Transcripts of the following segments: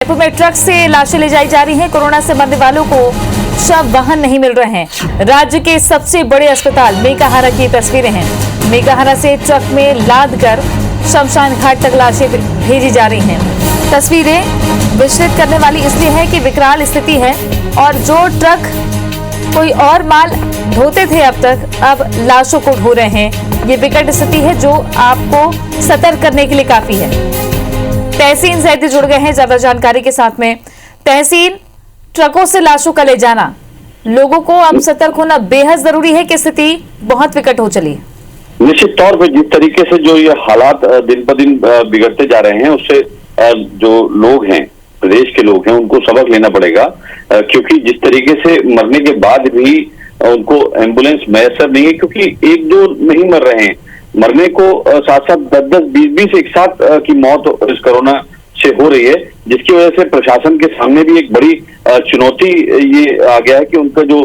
रायपुर में ट्रक से लाशें ले जाई जा रही हैं। कोरोना से मरने वालों को शव वाहन नहीं मिल रहे हैं। राज्य के सबसे बड़े अस्पताल मेकाहारा की तस्वीरें हैं। मेकाहारा से ट्रक में लाद कर शमशान घाट तक लाशें भेजी जा रही हैं। तस्वीरें विचलित करने वाली इसलिए है कि विकराल स्थिति है और जो ट्रक कोई और माल ढोते थे अब तक, अब लाशों को ढो रहे हैं। ये विकट स्थिति है जो आपको सतर्क करने के लिए काफी है। तहसीन जैदी जुड़ गए हैं ज्यादा जानकारी के साथ में। तहसीन, ट्रकों से लाशों का ले जाना, लोगों को अब सतर्क होना बेहद जरूरी है कि स्थिति बहुत विकट हो चली है। निश्चित तौर पे जिस तरीके से जो ये हालात दिन ब दिन बिगड़ते जा रहे हैं, उससे जो लोग हैं, प्रदेश के लोग हैं, उनको सबक लेना पड़ेगा। क्योंकि जिस तरीके से मरने के बाद भी उनको एम्बुलेंस मैसर नहीं है, क्योंकि एक दो नहीं मर रहे हैं, मरने को साथ साथ 10-10, 20-20 एक साथ की मौत इस कोरोना से हो रही है, जिसकी वजह से प्रशासन के सामने भी एक बड़ी चुनौती ये आ गया है कि उनका जो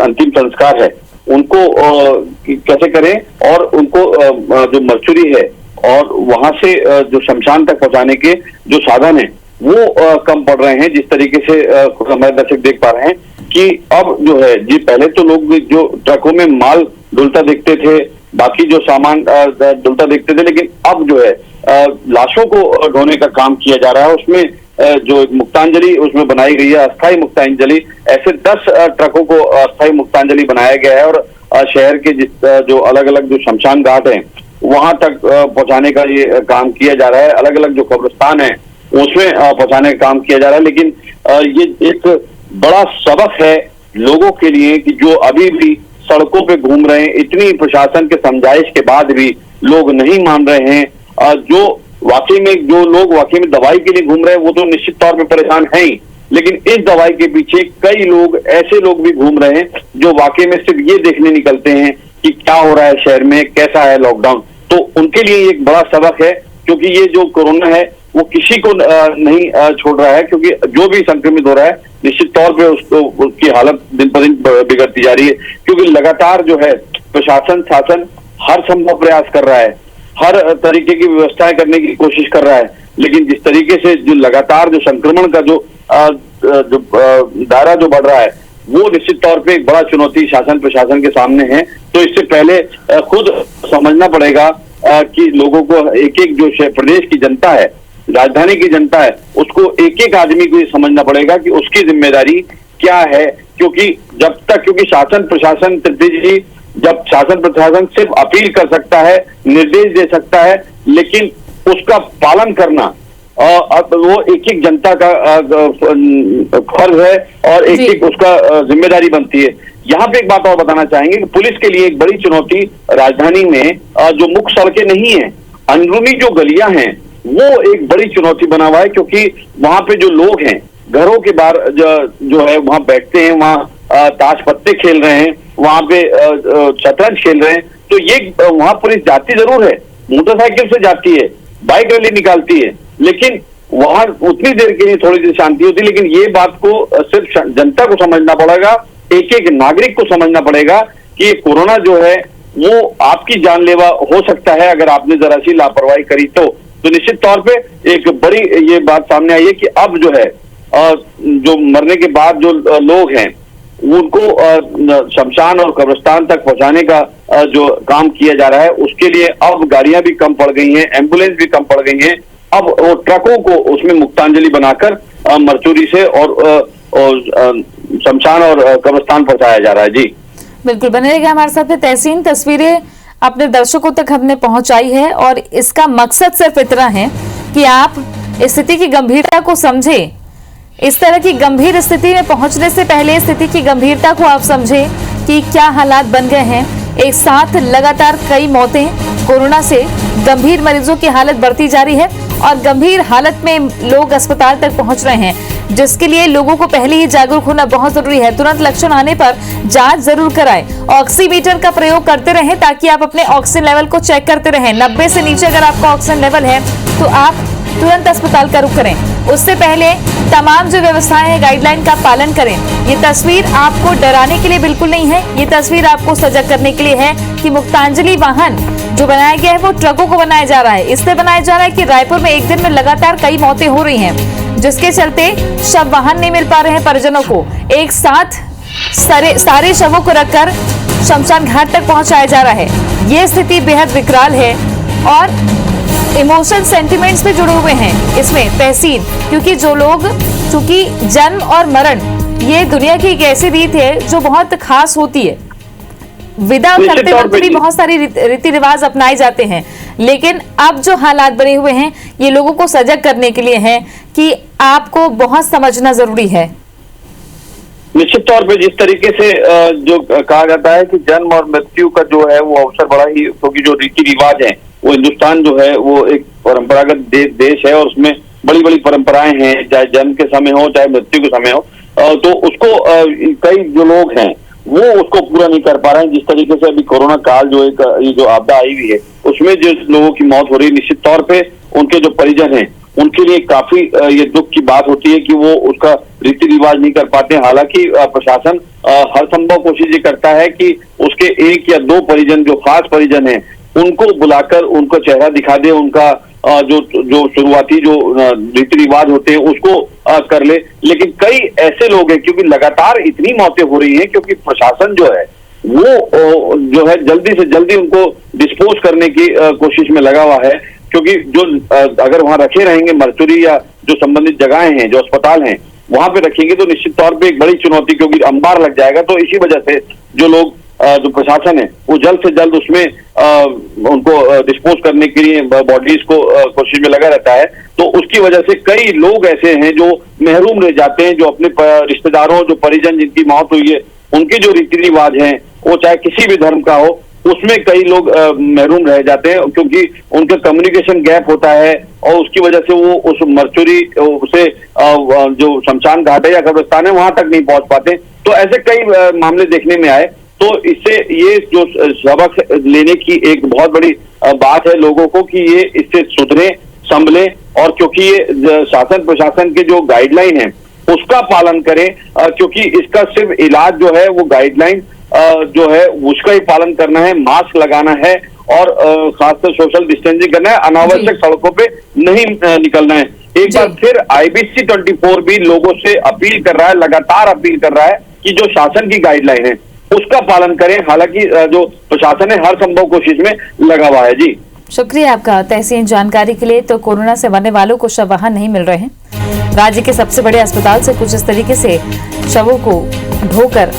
अंतिम संस्कार है उनको कैसे करें, और उनको जो मर्चुरी है और वहां से जो शमशान तक पहुंचाने के जो साधन है वो कम पड़ रहे हैं। जिस तरीके से हमारे दर्शक देख पा रहे हैं कि अब जो है जी, पहले तो लोग जो ट्रकों में माल डुलता देखते थे, बाकी जो सामान डुलता देखते थे, लेकिन अब जो है लाशों को ढोने का काम किया जा रहा है। उसमें जो मुक्तांजलि उसमें बनाई गई है, अस्थायी मुक्तांजलि, ऐसे 10 ट्रकों को अस्थायी मुक्तांजलि बनाया गया है और शहर के जो अलग अलग जो शमशान घाट हैं वहां तक पहुंचाने का ये काम किया जा रहा है। अलग अलग जो कब्रिस्तान है उसमें पहुंचाने का काम किया जा रहा है। लेकिन ये एक बड़ा सबक है लोगों के लिए कि जो अभी भी सड़कों पे घूम रहे हैं, इतनी प्रशासन के समझाइश के बाद भी लोग नहीं मान रहे हैं। जो वाकई में जो लोग वाकई में दवाई के लिए घूम रहे हैं वो तो निश्चित तौर पे परेशान है ही, लेकिन इस दवाई के पीछे कई लोग ऐसे लोग भी घूम रहे हैं जो वाकई में सिर्फ ये देखने निकलते हैं कि क्या हो रहा है शहर में, कैसा है लॉकडाउन। तो उनके लिए एक बड़ा सबक है, क्योंकि ये जो कोरोना है वो किसी को नहीं छोड़ रहा है, क्योंकि जो भी संक्रमित हो रहा है निश्चित तौर पे उसकी हालत दिन पर दिन बिगड़ती जा रही है। क्योंकि लगातार जो है प्रशासन, शासन हर संभव प्रयास कर रहा है, हर तरीके की व्यवस्थाएं करने की कोशिश कर रहा है, लेकिन जिस तरीके से जो लगातार जो संक्रमण का जो दायरा जो बढ़ रहा है वो निश्चित तौर पे एक बड़ा चुनौती शासन प्रशासन के सामने है। तो इससे पहले खुद समझना पड़ेगा कि लोगों को एक एक जो प्रदेश की जनता है, राजधानी की जनता है, उसको एक एक आदमी को ये समझना पड़ेगा कि उसकी जिम्मेदारी क्या है। क्योंकि जब तक, क्योंकि शासन प्रशासन, तृप्ति जी, जब शासन प्रशासन सिर्फ अपील कर सकता है, निर्देश दे सकता है, लेकिन उसका पालन करना वो एक एक जनता का फर्ज है और एक एक उसका जिम्मेदारी बनती है। यहाँ पे एक बात और बताना चाहेंगे कि पुलिस के लिए एक बड़ी चुनौती राजधानी में जो मुख्य सड़कें नहीं है, अंदरूनी जो गलियां हैं वो एक बड़ी चुनौती बना हुआ है। क्योंकि वहां पे जो लोग हैं घरों के बाहर जो है वहां बैठते हैं, वहां ताश पत्ते खेल रहे हैं, वहां पे शतरंज खेल रहे हैं, तो ये वहां पुलिस जाती जरूर है, मोटरसाइकिल से जाती है, बाइक रैली निकालती है, लेकिन वहां उतनी देर के लिए थोड़ी देर शांति होती है। लेकिन ये बात को सिर्फ जनता को समझना पड़ेगा, एक एक नागरिक को समझना पड़ेगा कि कोरोना जो है वो आपकी जानलेवा हो सकता है अगर आपने जरा सी लापरवाही करी तो निश्चित तौर पे एक बड़ी ये बात सामने आई है कि अब जो है जो मरने के बाद जो लोग हैं उनको शमशान और कब्रिस्तान तक पहुंचाने का जो काम किया जा रहा है, उसके लिए अब गाड़ियां भी कम पड़ गई हैं, एम्बुलेंस भी कम पड़ गई हैं। अब वो ट्रकों को उसमें मुक्तांजलि बनाकर मरचुरी से और शमशान और कब्रिस्तान पहुंचाया जा रहा है। जी बिल्कुल, बने रहिएगा हमारे साथ में। तहसीन, तस्वीरें अपने दर्शकों तक हमने पहुंचाई है और इसका मकसद सिर्फ इतना है कि आप स्थिति की गंभीरता को समझें। इस तरह की गंभीर स्थिति में पहुंचने से पहले स्थिति की गंभीरता को आप समझें कि क्या हालात बन गए हैं। एक साथ लगातार कई मौतें, कोरोना से गंभीर मरीजों की हालत बढ़ती जा रही है और गंभीर हालत में लोग अस्पताल तक पहुंच रहे हैं, जिसके लिए लोगों को पहले ही जागरूक होना बहुत जरूरी है। तुरंत लक्षण आने पर जांच जरूर कराएं। ऑक्सीमीटर का प्रयोग करते रहें ताकि आप अपने ऑक्सीजन लेवल को चेक करते रहें। 90 से नीचे अगर आपका ऑक्सीजन लेवल है तो आप तुरंत अस्पताल का रुख करें। उससे पहले तमाम जो व्यवस्थाएं हैं, गाइडलाइन का पालन करें। ये तस्वीर आपको डराने के लिए बिल्कुल नहीं है, ये तस्वीर आपको सजग करने के लिए है कि मुक्तांजलि वाहन जो बनाया गया है वो ट्रकों को बनाया जा रहा है। इसलिए बनाया जा रहा है कि रायपुर में एक दिन में लगातार कई मौतें हो रही हैं। जिसके चलते शव वाहन नहीं मिल पा रहे हैं परिजनों को। एक साथ सारे शवों को रखकर शमशान घाट तक पहुंचाया जा रहा है। ये स्थिति बेहद विकराल है और इमोशन सेंटिमेंट्स भी जुड़े हुए हैं इसमें तहसीन, क्योंकि जो लोग, चूंकि जन्म और मरण ये दुनिया की एक ऐसी रीत है जो बहुत खास होती है। विदा करते वक्त भी बहुत सारी रीति रिवाज अपनाए जाते हैं, लेकिन अब जो हालात बने हुए हैं ये लोगों को सजग करने के लिए हैं कि आपको बहुत समझना जरूरी है। निश्चित तौर पे जिस तरीके से जो कहा जाता है कि जन्म और मृत्यु का जो है वो अवसर बड़ा ही, क्योंकि जो रीति रिवाज है वो हिंदुस्तान जो है वो एक परंपरागत देश है और उसमें बड़ी बड़ी परंपराएं हैं, चाहे जन्म के समय हो चाहे मृत्यु के समय हो। तो उसको कई जो लोग हैं वो उसको पूरा नहीं कर पा रहे हैं। जिस तरीके से अभी कोरोना काल जो एक ये जो आपदा आई हुई है उसमें जो लोगों की मौत हो रही है, निश्चित तौर पे उनके जो परिजन हैं उनके लिए काफी ये दुख की बात होती है कि वो उसका रीति रिवाज नहीं कर पाते। हालांकि प्रशासन हर संभव कोशिश ये करता है कि उसके एक या दो परिजन जो खास परिजन हैं उनको बुलाकर उनको चेहरा दिखा दे, उनका जो शुरुआती जो रीति रिवाज होते हैं उसको कर ले। लेकिन कई ऐसे लोग हैं, क्योंकि लगातार इतनी मौतें हो रही हैं, क्योंकि प्रशासन जो है वो जो है जल्दी से जल्दी उनको डिस्पोज करने की कोशिश में लगा हुआ है। क्योंकि जो अगर वहां रखे रहेंगे मर्चुरी या जो संबंधित जगहें हैं, जो अस्पताल हैं, वहां पे रखेंगे तो निश्चित तौर पे एक बड़ी चुनौती, क्योंकि अंबार लग जाएगा। तो इसी वजह से जो लोग जो प्रशासन है वो जल्द से जल्द उसमें उनको डिस्पोज करने के लिए बॉडीज को कोशिश में लगा रहता है। तो उसकी वजह से कई लोग ऐसे हैं जो महरूम रह जाते हैं, जो अपने रिश्तेदारों, जो परिजन जिनकी मौत हुई है उनके जो रीति रिवाज हैं वो चाहे किसी भी धर्म का हो, उसमें कई लोग महरूम रह जाते हैं, क्योंकि उनका कम्युनिकेशन गैप होता है और उसकी वजह से वो उस मर्चुरी से जो शमशान घाट है या कब्रिस्तान है वहां तक नहीं पहुंच पाते। तो ऐसे कई मामले देखने में आए। तो इससे ये जो सबक लेने की एक बहुत बड़ी बात है लोगों को कि ये इससे सुधरे, संभले, और क्योंकि ये शासन प्रशासन के जो गाइडलाइन है उसका पालन करें, क्योंकि इसका सिर्फ इलाज जो है वो गाइडलाइन जो है उसका ही पालन करना है, मास्क लगाना है और खासकर सोशल डिस्टेंसिंग करना है, अनावश्यक सड़कों पे नहीं निकलना है। एक बार फिर IBC 24 भी लोगों से अपील कर रहा है, लगातार अपील कर रहा है कि जो शासन की गाइडलाइन है उसका पालन करें। हालांकि जो प्रशासन है हर संभव कोशिश में लगा हुआ है। जी शुक्रिया आपका तहसीन जानकारी के लिए। तो कोरोना से मरने वालों को शव वाहन नहीं मिल रहे हैं। राज्य के सबसे बड़े अस्पताल से कुछ इस तरीके से शवों को ढोकर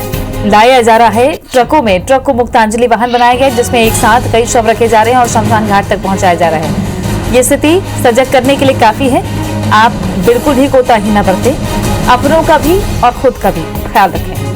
लाया जा रहा है ट्रकों में। ट्रक को मुक्तांजलि वाहन बनाया गया जिसमें एक साथ कई शव रखे जा रहे हैं और शमशान घाट तक पहुंचाया जा रहा है। ये स्थिति सजग करने के लिए काफी है। आप बिल्कुल भी कोताही न बरतें, अपनों का भी और खुद का भी ख्याल रखें।